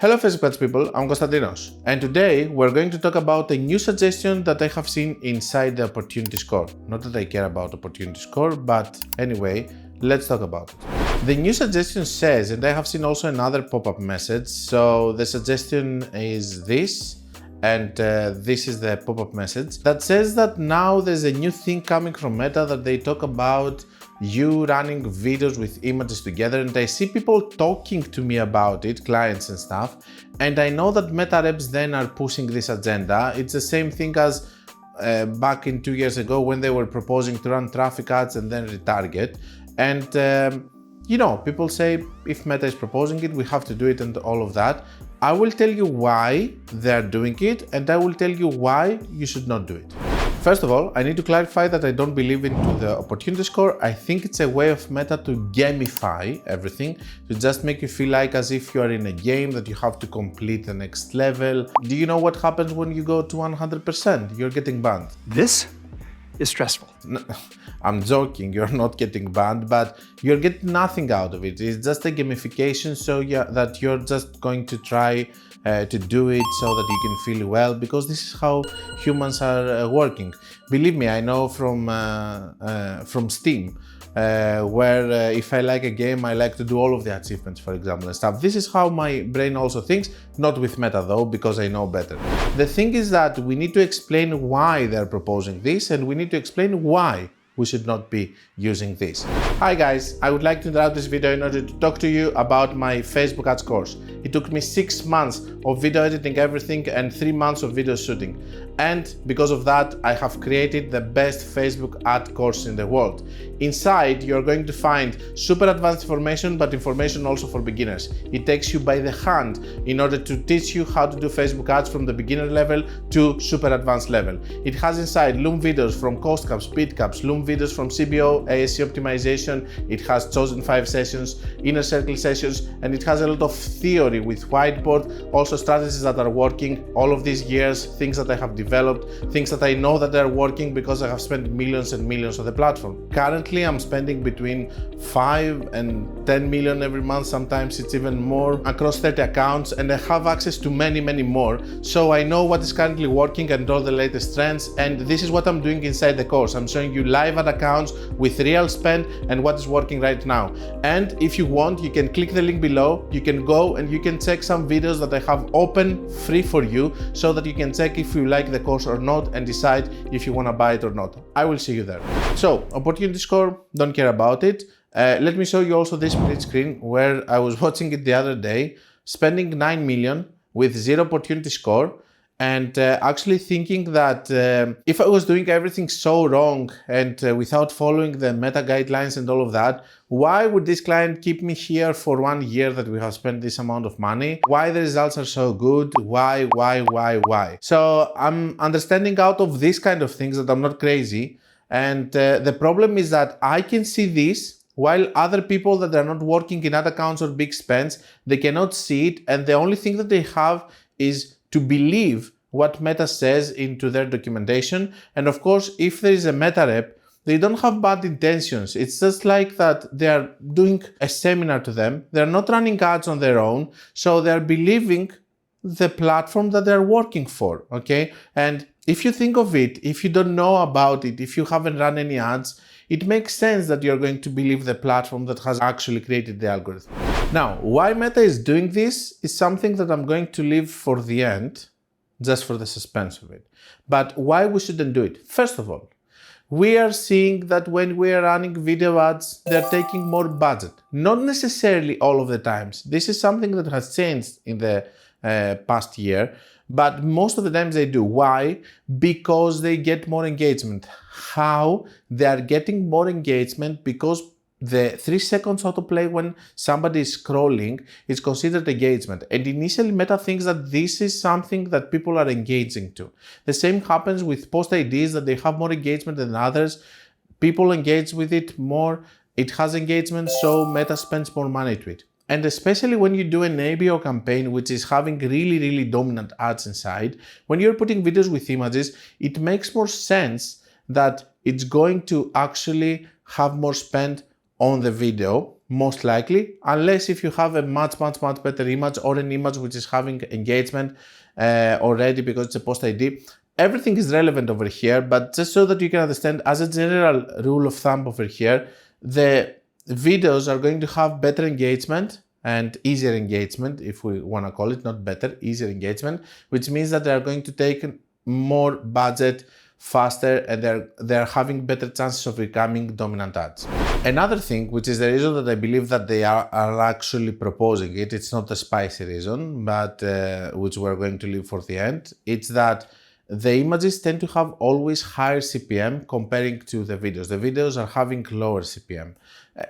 Hello Facebook people, I'm Konstantinos, and today we're going to talk about a new suggestion that I have seen inside the opportunity score. Not that I care about opportunity score, but anyway, let's talk about it. The new suggestion says, and I have seen also another pop-up message, so the suggestion is this, and this is the pop-up message that says that now there's a new thing coming from Meta that they talk about you running videos with images together, and I see people talking to me about it, clients and stuff, and I know that Meta reps then are pushing this agenda. It's the same thing as back in 2 years ago when they were proposing to run traffic ads and then retarget, and people say if Meta is proposing it, we have to do it and all of that. I will tell you why they're doing it, and I will tell you why you should not do it. First of all, I need to clarify that I don't believe into the opportunity score. I think it's a way of Meta to gamify everything, to just make you feel like as if you are in a game that you have to complete the next level. Do you know what happens when you go to 100%? You're getting banned. This is stressful. No, I'm joking, you're not getting banned, but you're getting nothing out of it. It's just a gamification, so yeah, that you're just going to try to do it so that you can feel well, because this is how humans are working. Believe me, I know from Steam, where if I like a game, I like to do all of the achievements, for example, and stuff. This is how my brain also thinks, not with Meta though, because I know better. The thing is that we need to explain why they're proposing this, and we need to explain why we should not be using this. Hi guys, I would like to interrupt this video in order to talk to you about my Facebook ads course. It took me 6 months of video editing everything and 3 months of video shooting. And because of that, I have created the best Facebook ad course in the world. Inside, you're going to find super advanced information, but information also for beginners. It takes you by the hand in order to teach you how to do Facebook ads from the beginner level to super advanced level. It has inside Loom videos from cost caps, speed caps, Loom videos from CBO, ASC optimization. It has chosen 5 sessions, inner circle sessions, and it has a lot of theory with whiteboard, also strategies that are working all of these years, things that I have developed, things that I know that they are working because I have spent millions and millions on the platform. Currently, I'm spending between 5 and 10 million every month, sometimes it's even more, across 30 accounts, and I have access to many more. So I know what is currently working and all the latest trends, and this is what I'm doing inside the course. I'm showing you live ad accounts with real spend and what is working right now. And if you want, you can click the link below, you can go and you can check some videos that I have open free for you so that you can check if you like the course or not and decide if you want to buy it or not. I will see you there. So, opportunity score, don't care about it. Let me show you also this split screen where I was watching it the other day, spending 9 million with 0 opportunity score, and actually thinking that if I was doing everything so wrong and without following the Meta guidelines and all of that, why would this client keep me here for 1 year that we have spent this amount of money? Why the results are so good? Why? So I'm understanding out of these kind of things that I'm not crazy, and the problem is that I can see this while other people that are not working in ad accounts or big spends, they cannot see it, and the only thing that they have is to believe what Meta says into their documentation. And of course, if there is a Meta rep, they don't have bad intentions. It's just like that they are doing a seminar to them. They're not running ads on their own. So they're believing the platform that they're working for, okay? And if you think of it, if you don't know about it, if you haven't run any ads, it makes sense that you're going to believe the platform that has actually created the algorithm. Now, why Meta is doing this is something that I'm going to leave for the end, just for the suspense of it. But why we shouldn't do it? First of all, we are seeing that when we are running video ads, they're taking more budget. Not necessarily all of the times. This is something that has changed in the past year, but most of the times they do. Why? Because they get more engagement. How? They are getting more engagement because the 3 seconds autoplay when somebody is scrolling is considered engagement. And initially Meta thinks that this is something that people are engaging to. The same happens with post IDs, that they have more engagement than others. People engage with it more. It has engagement, so Meta spends more money to it. And especially when you do an ABO campaign, which is having really dominant ads inside, when you're putting videos with images, it makes more sense that it's going to actually have more spend on the video, most likely, unless if you have a much better image or an image which is having engagement already because it's a post ID. Everything is relevant over here, but just so that you can understand, as a general rule of thumb over here, the videos are going to have better engagement and easier engagement, if we want to call it, not better, easier engagement, which means that they are going to take more budget faster and they're having better chances of becoming dominant ads. Another thing, which is the reason that I believe that they are actually proposing it, it's not a spicy reason, but which we're going to leave for the end, it's that the images tend to have always higher CPM comparing to the videos. The videos are having lower CPM.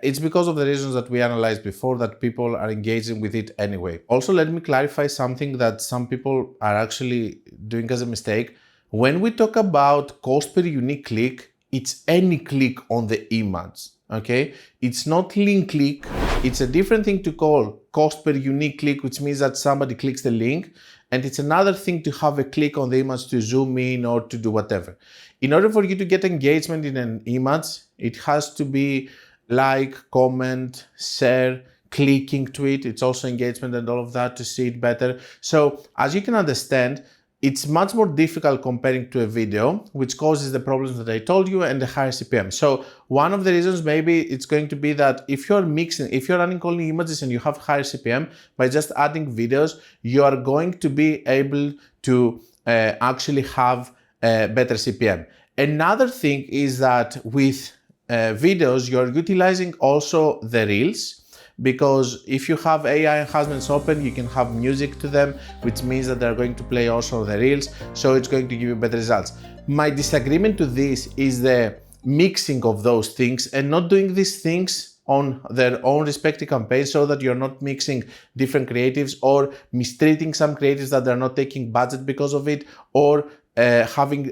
It's because of the reasons that we analyzed before, that people are engaging with it anyway. Also, let me clarify something that some people are actually doing as a mistake. When we talk about cost per unique click, it's any click on the image, okay? It's not link click. It's a different thing to call cost per unique click, which means that somebody clicks the link. And it's another thing to have a click on the image to zoom in or to do whatever. In order for you to get engagement in an image, it has to be like, comment, share, clicking to it. It's also engagement and all of that to see it better. So as you can understand, it's much more difficult comparing to a video, which causes the problems that I told you and the higher CPM. So one of the reasons maybe it's going to be that if you're running only images and you have higher CPM, by just adding videos, you are going to be able to actually have better CPM. Another thing is that with videos, you're utilizing also the reels, because if you have AI enhancements open, you can have music to them, which means that they're going to play also the reels, so it's going to give you better results. My disagreement to this is the mixing of those things and not doing these things on their own respective campaigns, so that you're not mixing different creatives or mistreating some creatives that they're not taking budget because of it, or having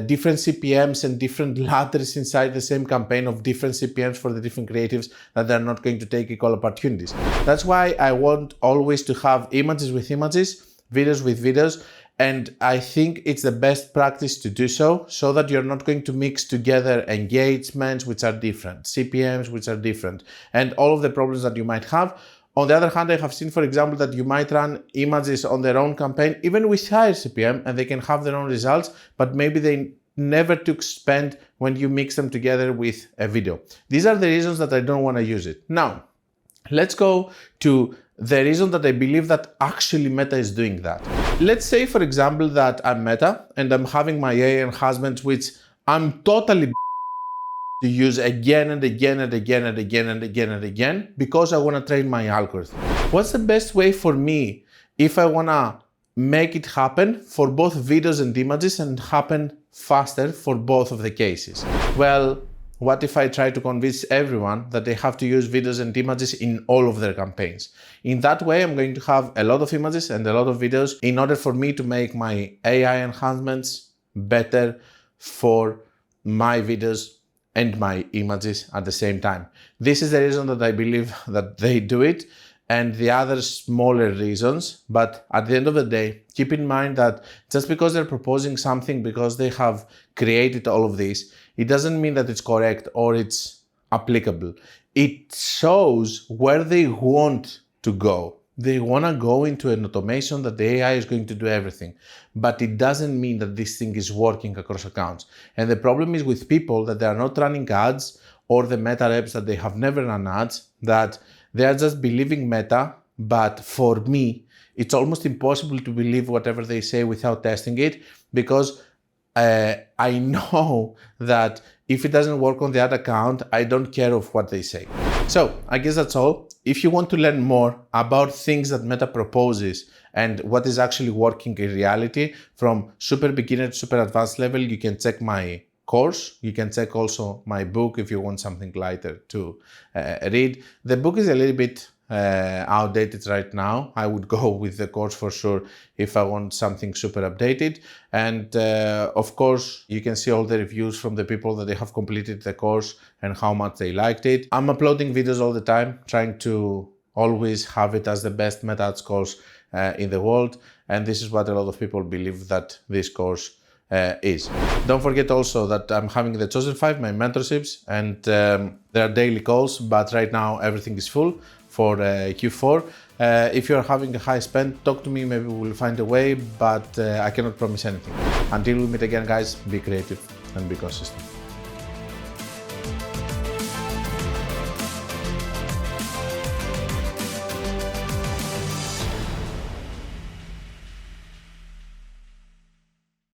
different CPMs and different ladders inside the same campaign of different CPMs for the different creatives that they're not going to take equal opportunities. That's why I want always to have images with images, videos with videos, and I think it's the best practice to do so that you're not going to mix together engagements which are different, CPMs which are different, and all of the problems that you might have. On the other hand, I have seen, for example, that you might run images on their own campaign, even with higher CPM, and they can have their own results, but maybe they never took spend when you mix them together with a video. These are the reasons that I don't want to use it. Now, let's go to the reason that I believe that actually Meta is doing that. Let's say, for example, that I'm Meta and I'm having my AI enhancements, which I'm totally to use again and again and again and again and again and again because I want to train my algorithm. What's the best way for me if I want to make it happen for both videos and images and happen faster for both of the cases? Well, what if I try to convince everyone that they have to use videos and images in all of their campaigns? In that way, I'm going to have a lot of images and a lot of videos in order for me to make my AI enhancements better for my videos and my images at the same time. This is the reason that I believe that they do it, and the other smaller reasons. But at the end of the day, keep in mind that just because they're proposing something, because they have created all of this, it doesn't mean that it's correct or it's applicable. It shows where they want to go. They want to go into an automation that the AI is going to do everything. But it doesn't mean that this thing is working across accounts. And the problem is with people that they are not running ads, or the Meta reps that they have never run ads, that they are just believing Meta. But for me, it's almost impossible to believe whatever they say without testing it, because I know that if it doesn't work on the ad account, I don't care of what they say. So I guess that's all. If you want to learn more about things that Meta proposes and what is actually working in reality from super beginner to super advanced level, you can check my course. You can check also my book if you want something lighter to read. The book is a little bit outdated right now. I would go with the course for sure if I want something super updated. And of course, you can see all the reviews from the people that they have completed the course and how much they liked it. I'm uploading videos all the time, trying to always have it as the best Meta Ads course in the world. And this is what a lot of people believe that this course is. Don't forget also that I'm having the Chosen 5, my mentorships, and there are daily calls, but right now everything is full for Q4. If you're having a high spend, talk to me, maybe we'll find a way, but I cannot promise anything. Until we meet again, guys, be creative and be consistent.